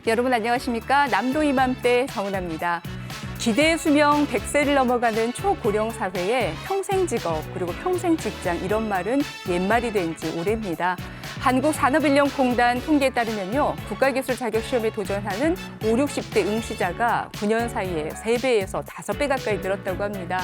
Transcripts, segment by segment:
여러분 안녕하십니까? 남도 이맘때 정은아입니다. 기대의 수명 100세를 넘어가는 초고령 사회에 평생 직업 그리고 평생 직장 이런 말은 옛말이 된 지 오래입니다. 한국산업인력공단 통계에 따르면요. 국가기술 자격시험에 도전하는 5, 60대 응시자가 9년 사이에 3배에서 5배 가까이 늘었다고 합니다.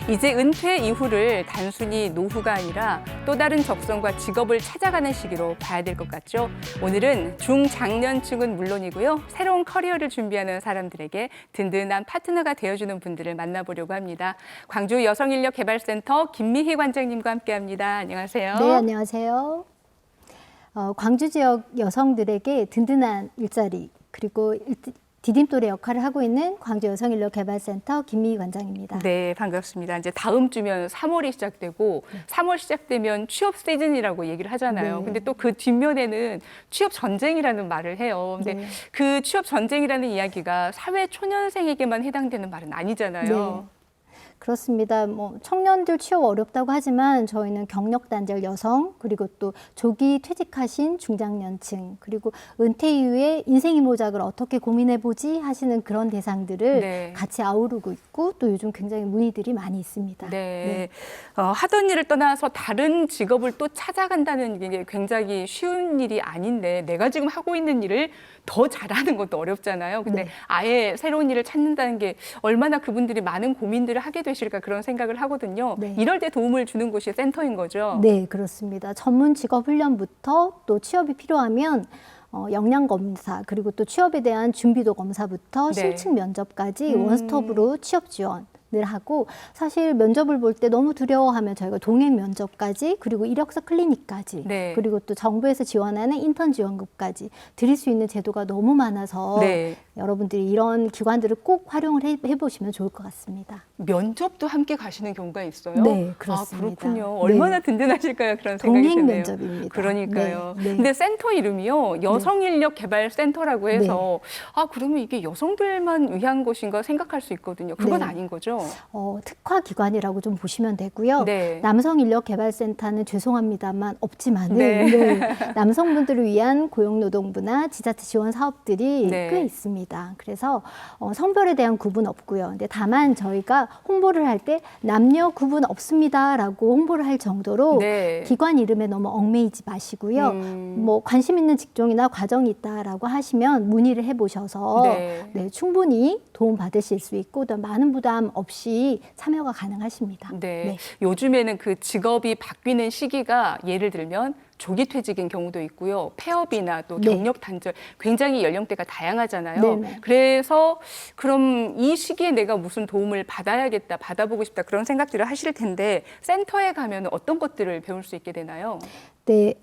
이제 은퇴 이후를 단순히 노후가 아니라 또 다른 적성과 직업을 찾아가는 시기로 봐야 될 것 같죠. 오늘은 중장년층은 물론이고요. 새로운 커리어를 준비하는 사람들에게 든든한 파트너가 되어주는 분들을 만나보려고 합니다. 광주 여성인력개발센터 김미희 관장님과 함께합니다. 안녕하세요. 네, 안녕하세요. 광주 지역 여성들에게 든든한 일자리 그리고 디딤돌의 역할을 하고 있는 광주 여성인력개발센터 김미희 관장입니다. 네, 반갑습니다. 이제 다음 주면 3월이 시작되고 3월 시작되면 취업 시즌이라고 얘기를 하잖아요. 네. 근데 또 그 뒷면에는 취업 전쟁이라는 말을 해요. 근데 네. 그 취업 전쟁이라는 이야기가 사회 초년생에게만 해당되는 말은 아니잖아요. 네. 그렇습니다. 청년들 취업 어렵다고 하지만 저희는 경력 단절 여성 그리고 또 조기 퇴직하신 중장년층 그리고 은퇴 이후에 인생의 모작을 어떻게 고민해보지 하시는 그런 대상들을 네. 같이 아우르고 있고 또 요즘 굉장히 문의들이 많이 있습니다. 네. 하던 일을 떠나서 다른 직업을 또 찾아간다는 게 굉장히 쉬운 일이 아닌데 내가 지금 하고 있는 일을 더 잘하는 것도 어렵잖아요. 근데 네. 아예 새로운 일을 찾는다는 게 얼마나 그분들이 많은 고민들을 하게 되실까 그런 생각을 하거든요. 네. 이럴 때 도움을 주는 곳이 센터인 거죠. 네, 그렇습니다. 전문 직업 훈련부터 또 취업이 필요하면 역량 검사 그리고 또 취업에 대한 준비도 검사부터 네. 실측 면접까지 원스톱으로 취업 지원을 하고 사실 면접을 볼 때 너무 두려워하면 저희가 동행 면접까지 그리고 이력서 클리닉까지 네. 그리고 또 정부에서 지원하는 인턴 지원금까지 드릴 수 있는 제도가 너무 많아서 네. 여러분들이 이런 기관들을 꼭 활용을 해보시면 좋을 것 같습니다. 면접도 함께 가시는 경우가 있어요? 네, 그렇습니다. 아, 그렇군요. 네. 얼마나 든든하실까요? 그런 생각이 동행 드네요. 면접입니다. 그러니까요. 네, 네. 근데 센터 이름이요. 여성인력개발센터라고 해서 그러면 이게 여성들만 위한 곳인가 생각할 수 있거든요. 그건 네. 아닌 거죠? 특화 기관이라고 좀 보시면 되고요. 네. 남성인력개발센터는 죄송합니다만 없지만은 네. 남성분들을 위한 고용노동부나 지자체 지원 사업들이 네. 꽤 있습니다. 그래서 성별에 대한 구분 없고요. 근데 다만 저희가 홍보를 할 때 남녀 구분 없습니다라고 홍보를 할 정도로 네. 기관 이름에 너무 얽매이지 마시고요. 관심 있는 직종이나 과정이 있다라고 하시면 문의를 해보셔서 네. 충분히 도움 받으실 수 있고 또 많은 부담 없이 참여가 가능하십니다. 네. 요즘에는 그 직업이 바뀌는 시기가 예를 들면 조기 퇴직인 경우도 있고요. 폐업이나 또 네. 경력 단절 굉장히 연령대가 다양하잖아요. 네네. 그래서 그럼 이 시기에 내가 무슨 도움을 받아야겠다, 받아보고 싶다 그런 생각들을 하실 텐데 센터에 가면 어떤 것들을 배울 수 있게 되나요? 네,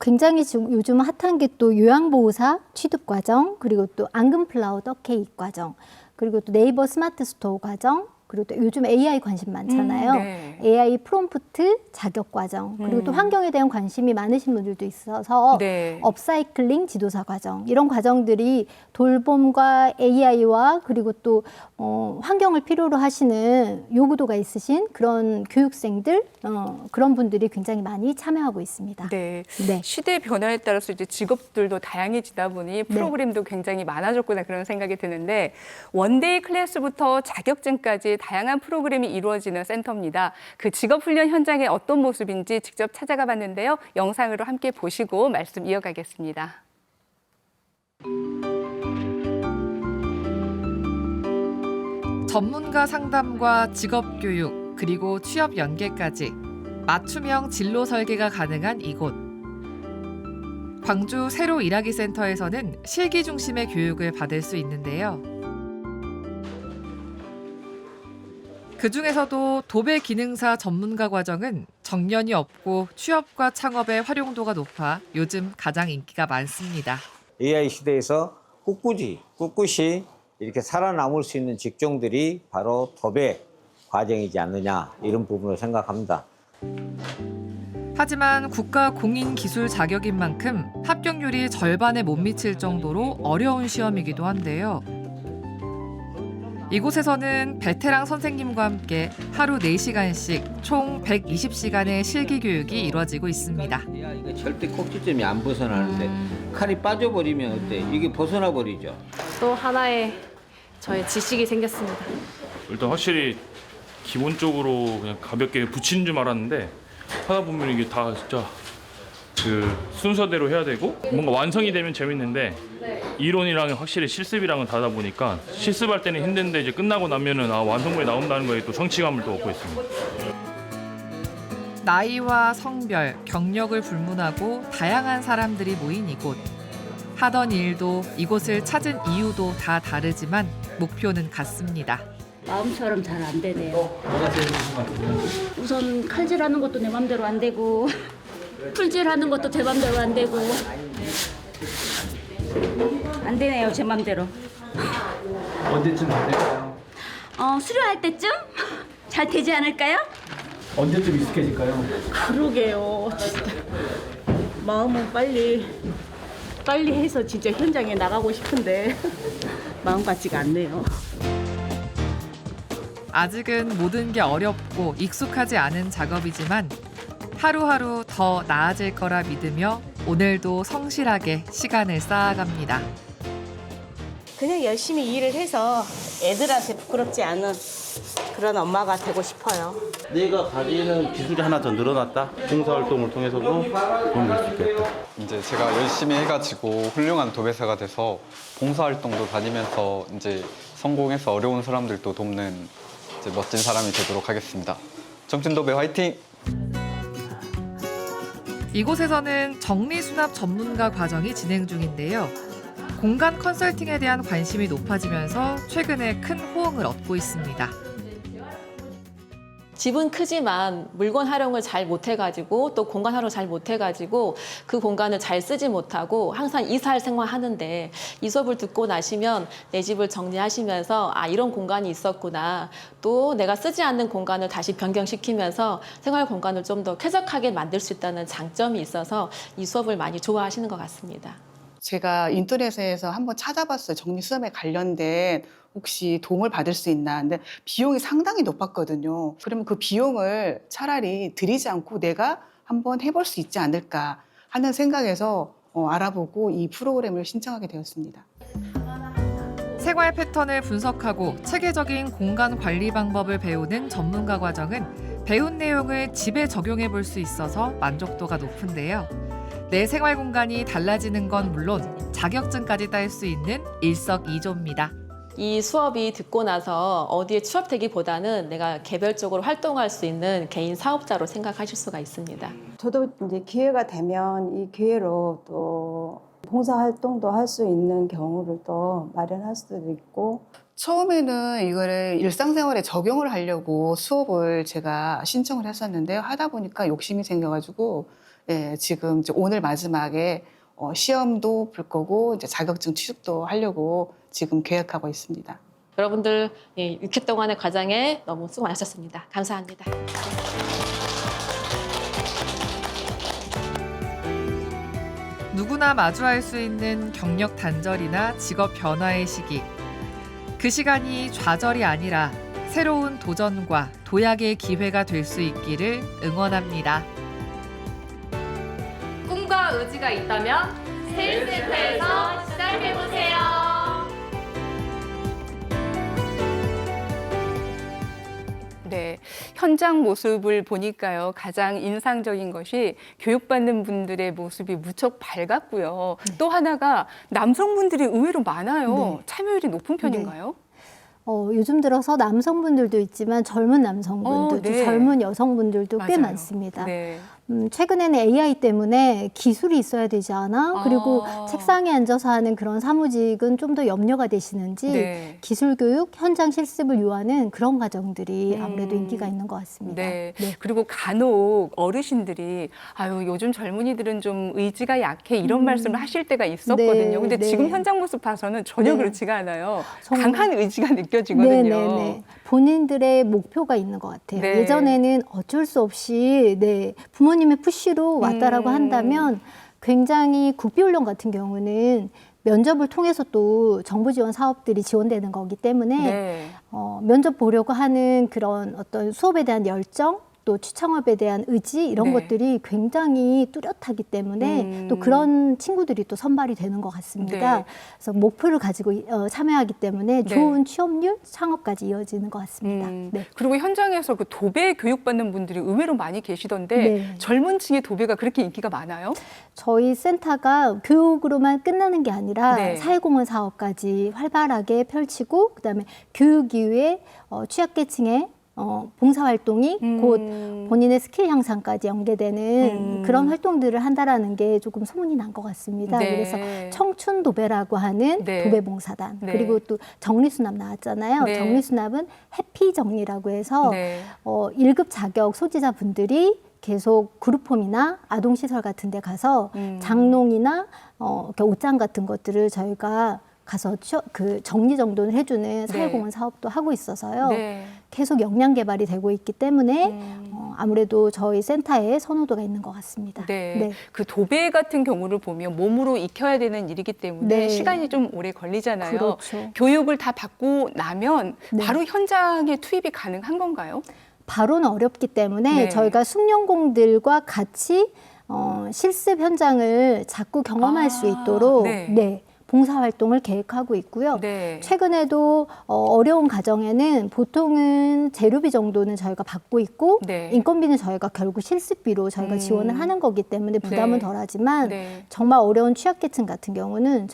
굉장히 지금 요즘 핫한 게 또 요양보호사 취득 과정, 그리고 또 앙금플라워 떡케이크 과정, 그리고 또 네이버 스마트 스토어 과정, 그리고 또 요즘 AI 관심 많잖아요. 네. AI 프롬프트 자격 과정, 그리고 또 환경에 대한 관심이 많으신 분들도 있어서 네. 업사이클링 지도사 과정, 이런 과정들이 돌봄과 AI와 그리고 또 환경을 필요로 하시는 요구도가 있으신 그런 교육생들, 그런 분들이 굉장히 많이 참여하고 있습니다. 네. 네. 시대 변화에 따라서 이제 직업들도 다양해지다 보니 프로그램도 굉장히 많아졌구나 그런 생각이 드는데 원데이 클래스부터 자격증까지 다양한 프로그램이 이루어지는 센터입니다. 그 직업 훈련 현장의 어떤 모습인지 직접 찾아가 봤는데요. 영상으로 함께 보시고 말씀 이어가겠습니다. 전문가 상담과 직업 교육 그리고 취업 연계까지 맞춤형 진로 설계가 가능한 이곳. 광주 새로 일하기 센터에서는 실기 중심의 교육을 받을 수 있는데요. 그중에서도 도배 기능사 전문가 과정은 정년이 없고 취업과 창업의 활용도가 높아 요즘 가장 인기가 많습니다. AI 시대에서 꿋꿋이 이렇게 살아남을 수 있는 직종들이 바로 도배 과정이지 않느냐 이런 부분을 생각합니다. 하지만 국가 공인 기술 자격인 만큼 합격률이 절반에 못 미칠 정도로 어려운 시험이기도 한데요. 이곳에서는 베테랑 선생님과 함께 하루 4시간씩 총 120시간의 실기 교육이 이루어지고 있습니다. 이게 절대 꼭지점이 안 벗어나는데 칼이 빠져버리면 어때? 이게 벗어나 버리죠. 또 하나의 저의 지식이 생겼습니다. 일단 확실히 기본적으로 그냥 가볍게 붙이는 줄 알았는데 하다 보면 이게 다 진짜 그 순서대로 해야 되고 뭔가 완성이 되면 재밌는데 이론이랑 확실히 실습이랑은 다르다 보니까 실습할 때는 힘든데 이제 끝나고 나면은 완성본이 나온다는 거에 또 성취감을 또 얻고 있습니다. 나이와 성별, 경력을 불문하고 다양한 사람들이 모인 이곳. 하던 일도 이곳을 찾은 이유도 다 다르지만 목표는 같습니다. 마음처럼 잘 안 되네요. 우선 칼질하는 것도 내 맘대로 안 되고 풀질하는 것도 제 맘대로 안 되고 안 되네요, 제 맘대로. 언제쯤 될까요? 수료할 때쯤 잘 되지 않을까요? 언제쯤 익숙해질까요? 그러게요, 진짜. 마음은 빨리 해서 진짜 현장에 나가고 싶은데 마음 같지가 않네요. 아직은 모든 게 어렵고 익숙하지 않은 작업이지만 하루하루 더 나아질 거라 믿으며 오늘도 성실하게 시간을 쌓아갑니다. 그냥 열심히 일을 해서 애들한테 부끄럽지 않은 그런 엄마가 되고 싶어요. 내가 가지는 기술이 하나 더 늘어났다. 봉사활동을 통해서도 도움이 될 수 있겠다. 이제 제가 열심히 해가지고 훌륭한 도배사가 돼서 봉사활동도 다니면서 이제 성공해서 어려운 사람들도 돕는 이제 멋진 사람이 되도록 하겠습니다. 정진도배 화이팅! 이곳에서는 정리수납 전문가 과정이 진행 중인데요. 공간 컨설팅에 대한 관심이 높아지면서 최근에 큰 호응을 얻고 있습니다. 집은 크지만 물건 활용을 잘 못해가지고 또 공간 활용을 잘 못해가지고 그 공간을 잘 쓰지 못하고 항상 이사할 생활 하는데 이 수업을 듣고 나시면 내 집을 정리하시면서 이런 공간이 있었구나. 또 내가 쓰지 않는 공간을 다시 변경시키면서 생활 공간을 좀 더 쾌적하게 만들 수 있다는 장점이 있어서 이 수업을 많이 좋아하시는 것 같습니다. 제가 인터넷에서 한번 찾아봤어요. 정리수납에 관련된 혹시 도움을 받을 수 있나. 근데 비용이 상당히 높았거든요. 그러면 그 비용을 차라리 들이지 않고 내가 한번 해볼 수 있지 않을까 하는 생각에서 알아보고 이 프로그램을 신청하게 되었습니다. 생활 패턴을 분석하고 체계적인 공간 관리 방법을 배우는 전문가 과정은 배운 내용을 집에 적용해 볼 수 있어서 만족도가 높은데요. 내 생활 공간이 달라지는 건 물론 자격증까지 딸 수 있는 일석이조입니다. 이 수업이 듣고 나서 어디에 취업되기보다는 내가 개별적으로 활동할 수 있는 개인 사업자로 생각하실 수가 있습니다. 저도 이제 기회가 되면 이 기회로 또 봉사활동도 할 수 있는 경우를 또 마련할 수도 있고. 처음에는 이거를 일상생활에 적용을 하려고 수업을 제가 신청을 했었는데요. 하다 보니까 욕심이 생겨가지고 지금 이제 오늘 마지막에 시험도 볼 거고 이제 자격증 취득도 하려고 지금 계획하고 있습니다. 여러분들 6회 동안의 과정에 너무 수고 많으셨습니다. 감사합니다. 누구나 마주할 수 있는 경력 단절이나 직업 변화의 시기. 그 시간이 좌절이 아니라 새로운 도전과 도약의 기회가 될 수 있기를 응원합니다. 꿈과 의지가 있다면 세일센터에서 시작해보세요. 네, 현장 모습을 보니까요. 가장 인상적인 것이 교육받는 분들의 모습이 무척 밝았고요. 또 하나가 남성분들이 의외로 많아요. 네. 참여율이 높은 편인가요? 요즘 들어서 남성분들도 있지만 젊은 남성분들도 네. 젊은 여성분들도 꽤 맞아요. 많습니다. 네. 최근에는 AI 때문에 기술이 있어야 되지 않아? 그리고 책상에 앉아서 하는 그런 사무직은 좀 더 염려가 되시는지 네. 기술 교육, 현장 실습을 요하는 그런 과정들이 아무래도 인기가 있는 것 같습니다. 네. 그리고 간혹 어르신들이 요즘 젊은이들은 좀 의지가 약해 이런 말씀을 하실 때가 있었거든요. 네, 근데 네. 지금 현장 모습 봐서는 전혀 네. 그렇지가 않아요. 정말. 강한 의지가 느껴지거든요. 네. 본인들의 목표가 있는 것 같아요. 네. 예전에는 어쩔 수 없이 부모님의 푸시로 왔다라고 한다면 굉장히 국비훈련 같은 경우는 면접을 통해서 또 정부 지원 사업들이 지원되는 거기 때문에 네. 면접 보려고 하는 그런 어떤 수업에 대한 열정 또 취창업에 대한 의지 이런 네. 것들이 굉장히 뚜렷하기 때문에 또 그런 친구들이 또 선발이 되는 것 같습니다. 네. 그래서 목표를 가지고 참여하기 때문에 네. 좋은 취업률, 창업까지 이어지는 것 같습니다. 네. 그리고 현장에서 그 도배 교육받는 분들이 의외로 많이 계시던데 네. 젊은 층의 도배가 그렇게 인기가 많아요? 저희 센터가 교육으로만 끝나는 게 아니라 네. 사회공헌 사업까지 활발하게 펼치고 그다음에 교육 이후에 취약계층의 봉사활동이 곧 본인의 스킬 향상까지 연계되는 그런 활동들을 한다라는 게 조금 소문이 난 것 같습니다. 네. 그래서 청춘 도배라고 하는 네. 도배봉사단 네. 그리고 또 정리수납 나왔잖아요. 네. 정리수납은 해피 정리라고 해서 네. 1급 자격 소지자분들이 계속 그룹홈이나 아동시설 같은 데 가서 장롱이나 이렇게 옷장 같은 것들을 저희가 가서 그 정리정돈을 해주는 사회공헌 사업도 하고 있어서요. 네. 계속 역량 개발이 되고 있기 때문에 아무래도 저희 센터에 선호도가 있는 것 같습니다. 네. 네. 그 도배 같은 경우를 보면 몸으로 익혀야 되는 일이기 때문에 네. 시간이 좀 오래 걸리잖아요. 그렇죠. 교육을 다 받고 나면 네. 바로 현장에 투입이 가능한 건가요? 바로는 어렵기 때문에 네. 저희가 숙련공들과 같이 실습 현장을 자꾸 경험할 수 있도록 네. 봉사활동을 계획하고 있고요. 네. 최근에도 어려운 가정에는 보통은 재료비 정도는 저희가 받고 있고 네. 인건비는 저희가 결국 실습비로 저희가 지원을 하는 거기 때문에 부담은 네. 덜하지만 네. 정말 어려운 취약계층 같은 경우는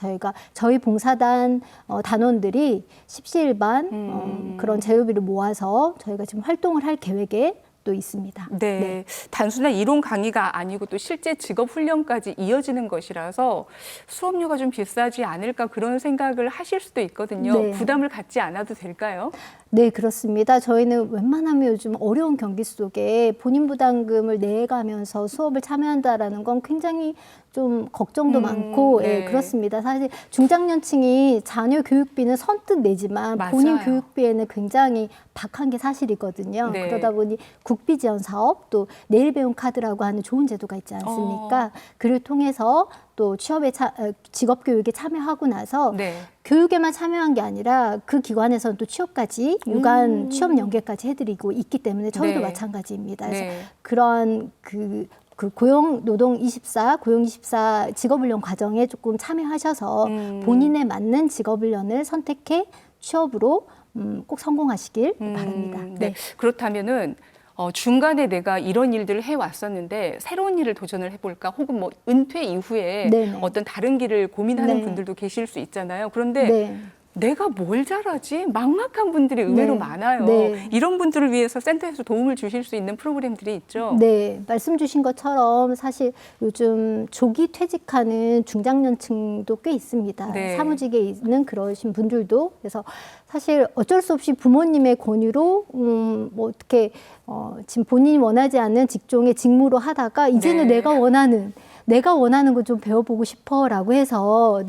저희 봉사단 단원들이 십시일반 그런 재료비를 모아서 저희가 지금 활동을 할 계획에 또 있습니다. 네. 단순한 이론 강의가 아니고 또 실제 직업 훈련까지 이어지는 것이라서 수업료가 좀 비싸지 않을까 그런 생각을 하실 수도 있거든요. 네. 부담을 갖지 않아도 될까요? 네, 그렇습니다. 저희는 웬만하면 요즘 어려운 경기 속에 본인 부담금을 내가면서 수업을 참여한다라는 건 굉장히 좀 걱정도 많고 네. 예, 그렇습니다. 사실 중장년층이 자녀 교육비는 선뜻 내지만 본인 맞아요. 교육비에는 굉장히 박한 게 사실이거든요. 네. 그러다 보니 국비 지원 사업 또 내일 배움 카드라고 하는 좋은 제도가 있지 않습니까? 그를 통해서 또 직업 교육에 참여하고 나서 네. 교육에만 참여한 게 아니라 그 기관에서는 또 취업까지 유관 취업 연계까지 해드리고 있기 때문에 저희도 네. 마찬가지입니다. 그래서 네. 그런 그 고용24 직업훈련 과정에 조금 참여하셔서 본인에 맞는 직업훈련을 선택해 취업으로 꼭 성공하시길 바랍니다. 네. 그렇다면은 중간에 내가 이런 일들을 해왔었는데 새로운 일을 도전을 해볼까 혹은 뭐 은퇴 이후에 네네. 어떤 다른 길을 고민하는 네. 분들도 계실 수 있잖아요. 그런데 네. 내가 뭘 잘하지? 막막한 분들이 의외로 네. 많아요. 네. 이런 분들을 위해서 센터에서 도움을 주실 수 있는 프로그램들이 있죠. 네, 말씀 주신 것처럼 사실 요즘 조기 퇴직하는 중장년층도 꽤 있습니다. 네. 사무직에 있는 그러신 분들도. 그래서 사실 어쩔 수 없이 부모님의 권유로 뭐 어떻게 지금 본인이 원하지 않는 직종의 직무로 하다가 이제는 네. 내가 원하는 거 좀 배워보고 싶어라고 해서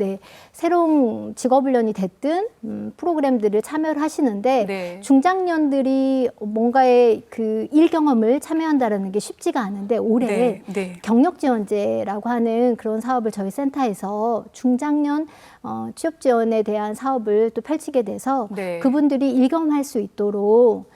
새로운 직업훈련이 됐든 프로그램들을 참여를 하시는데 네. 중장년들이 뭔가의 그 일 경험을 참여한다라는 게 쉽지가 않은데 올해 네. 네. 경력지원제라고 하는 그런 사업을 저희 센터에서 중장년 취업 지원에 대한 사업을 또 펼치게 돼서 네. 그분들이 일 경험할 수 있도록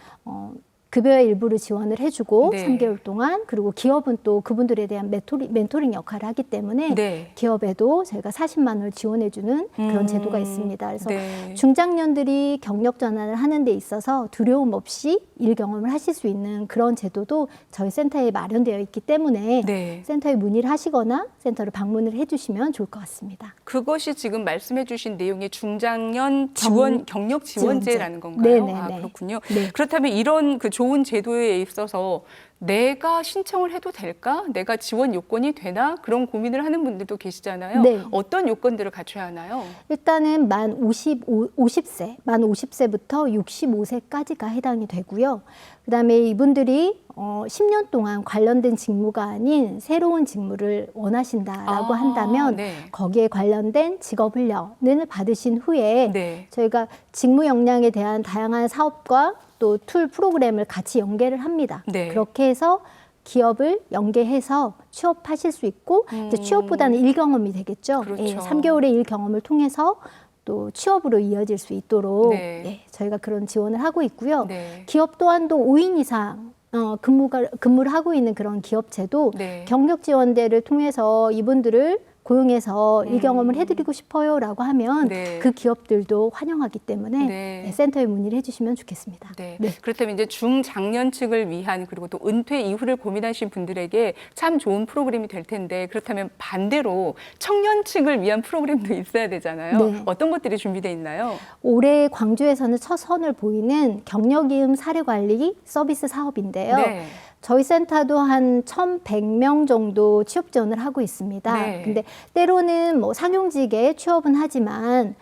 급여의 일부를 지원을 해주고 네. 3개월 동안 그리고 기업은 또 그분들에 대한 멘토링 역할을 하기 때문에 네. 기업에도 저희가 40만 원을 지원해주는 그런 제도가 있습니다. 그래서 네. 중장년들이 경력 전환을 하는 데 있어서 두려움 없이 일 경험을 하실 수 있는 그런 제도도 저희 센터에 마련되어 있기 때문에 네. 센터에 문의를 하시거나 센터를 방문을 해주시면 좋을 것 같습니다. 그것이 지금 말씀해 주신 내용의 중장년 지원 경력 지원제라는 건가요? 네네네. 아, 그렇군요. 네. 그렇다면 이런 그 좋은 제도에 있어서 내가 신청을 해도 될까? 내가 지원 요건이 되나? 그런 고민을 하는 분들도 계시잖아요. 네. 어떤 요건들을 갖춰야 하나요? 일단은 만 50세부터 65세까지가 해당이 되고요. 그다음에 이분들이 10년 동안 관련된 직무가 아닌 새로운 직무를 원하신다라고 한다면 네. 거기에 관련된 직업훈련을 받으신 후에 네. 저희가 직무 역량에 대한 다양한 사업과 또 툴 프로그램을 같이 연계를 합니다. 네. 그렇게 해서 기업을 연계해서 취업하실 수 있고 이제 취업보다는 일 경험이 되겠죠. 그렇죠. 예, 3개월의 일 경험을 통해서 또 취업으로 이어질 수 있도록 네. 저희가 그런 지원을 하고 있고요. 네. 기업 또한도 5인 이상 근무를 하고 있는 그런 기업체도 네. 경력지원대를 통해서 이분들을 고용해서 이 경험을 해드리고 싶어요라고 하면 네. 그 기업들도 환영하기 때문에 네. 센터에 문의를 해주시면 좋겠습니다. 네. 네. 그렇다면 이제 중장년층을 위한 그리고 또 은퇴 이후를 고민하신 분들에게 참 좋은 프로그램이 될 텐데 그렇다면 반대로 청년층을 위한 프로그램도 있어야 되잖아요. 네. 어떤 것들이 준비되어 있나요? 올해 광주에서는 첫 선을 보이는 경력이음 사례관리 서비스 사업인데요. 네. 저희 센터도 한 1,100명 정도 취업 지원을 하고 있습니다. 네. 근데 때로는 뭐 상용직에 취업은 하지만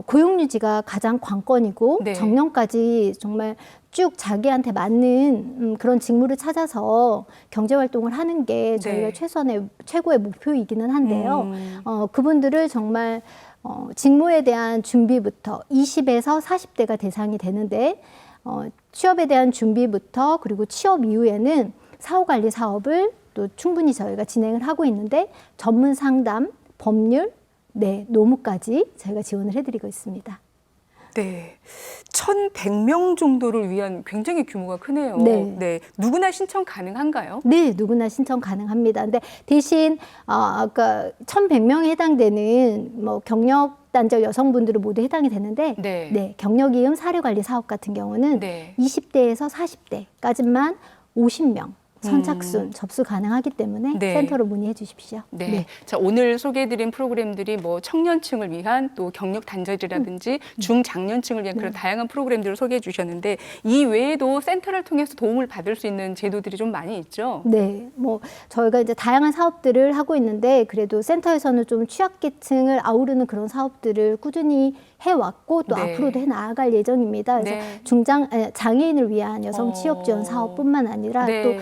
고용 유지가 가장 관건이고 네. 정년까지 정말 쭉 자기한테 맞는 그런 직무를 찾아서 경제 활동을 하는 게 저희가 네. 최고의 목표이기는 한데요. 그분들을 정말 직무에 대한 준비부터 20에서 40대가 대상이 되는데 취업에 대한 준비부터 그리고 취업 이후에는 사후관리 사업을 또 충분히 저희가 진행을 하고 있는데 전문 상담, 법률, 네, 노무까지 저희가 지원을 해드리고 있습니다. 네. 1,100명 정도를 위한 굉장히 규모가 크네요. 네. 누구나 신청 가능한가요? 네, 누구나 신청 가능합니다. 근데 대신 아까 1,100명에 해당되는 뭐 경력 단절 여성분들은 모두 해당이 되는데 네. 경력이음 사례관리 사업 같은 경우는 네. 20대에서 40대까지만 50명 선착순 접수 가능하기 때문에 네. 센터로 문의해 주십시오. 네. 자, 오늘 소개해드린 프로그램들이 뭐 청년층을 위한 또 경력 단절이라든지 중장년층을 위한 그런 다양한 프로그램들을 소개해 주셨는데 이 외에도 센터를 통해서 도움을 받을 수 있는 제도들이 좀 많이 있죠? 네, 뭐 저희가 이제 다양한 사업들을 하고 있는데 그래도 센터에서는 좀 취약계층을 아우르는 그런 사업들을 꾸준히 해왔고 또 네. 앞으로도 해 나아갈 예정입니다. 그래서 네. 장애인을 위한 여성 취업 지원 사업뿐만 아니라 네. 또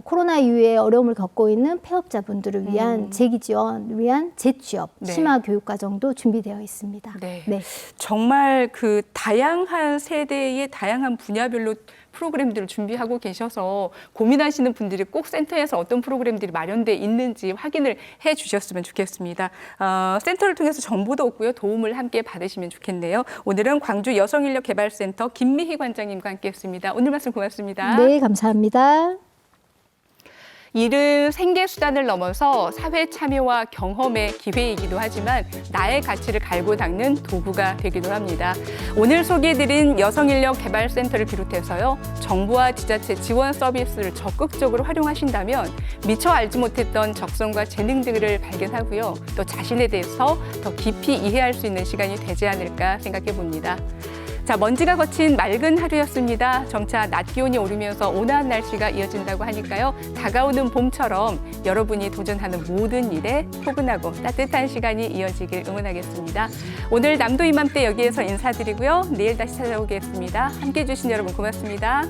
코로나 이후에 어려움을 겪고 있는 폐업자분들을 위한 재기 지원, 위한 재취업, 네. 심화 교육 과정도 준비되어 있습니다. 네. 네. 정말 그 다양한 세대의 다양한 분야별로 프로그램들을 준비하고 계셔서 고민하시는 분들이 꼭 센터에서 어떤 프로그램들이 마련돼 있는지 확인을 해 주셨으면 좋겠습니다. 센터를 통해서 정보도 얻고요. 도움을 함께 받으시면 좋겠네요. 오늘은 광주 여성인력개발센터 김미희 관장님과 함께했습니다. 오늘 말씀 고맙습니다. 네, 감사합니다. 일은 생계 수단을 넘어서 사회 참여와 경험의 기회이기도 하지만 나의 가치를 갈고 닦는 도구가 되기도 합니다. 오늘 소개해드린 여성인력개발센터를 비롯해서요, 정부와 지자체 지원 서비스를 적극적으로 활용하신다면 미처 알지 못했던 적성과 재능들을 발견하고요, 또 자신에 대해서 더 깊이 이해할 수 있는 시간이 되지 않을까 생각해 봅니다. 자, 먼지가 거친 맑은 하루였습니다. 점차 낮 기온이 오르면서 온화한 날씨가 이어진다고 하니까요. 다가오는 봄처럼 여러분이 도전하는 모든 일에 포근하고 따뜻한 시간이 이어지길 응원하겠습니다. 오늘 남도 이맘때 여기에서 인사드리고요. 내일 다시 찾아오겠습니다. 함께해 주신 여러분 고맙습니다.